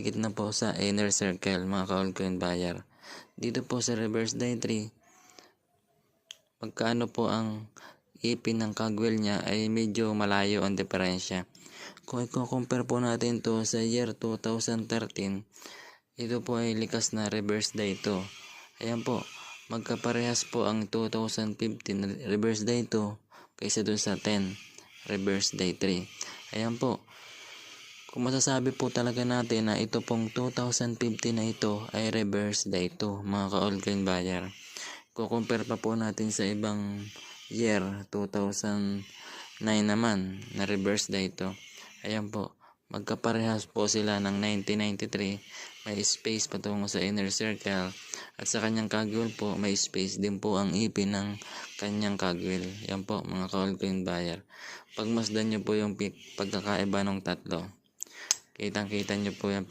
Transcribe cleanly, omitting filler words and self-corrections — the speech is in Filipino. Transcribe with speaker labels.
Speaker 1: nakadikit na po sa inner circle, mga ka-altcoin buyer. Dito po sa reverse day 3, pagkaano po ang ipin ng cogwheel niya ay medyo malayo ang diferensya. Kung i-compare po natin to sa year 2013, ito po ay likas na reverse day 2. Ayan po, magkaparehas po ang 2015 reverse day 2 kaysa dun sa 10 reverse day 3. Ayan po, kung masasabi po talaga natin na ito pong 2015 na ito ay reverse day 2, mga ka-altcoin buyer. Kukumpare pa po natin sa ibang year, 2009 naman na reverse day 2. Ayan po, magkaparehas po sila ng 1993, may space patungo sa inner circle, at sa kanyang cogwheel po may space din po ang ipin ng kanyang cogwheel. Yan po mga ka-altcoin buyer. Pagmasdan nyo po yung pagkakaiba ng tatlo, kitang-kita nyo po yung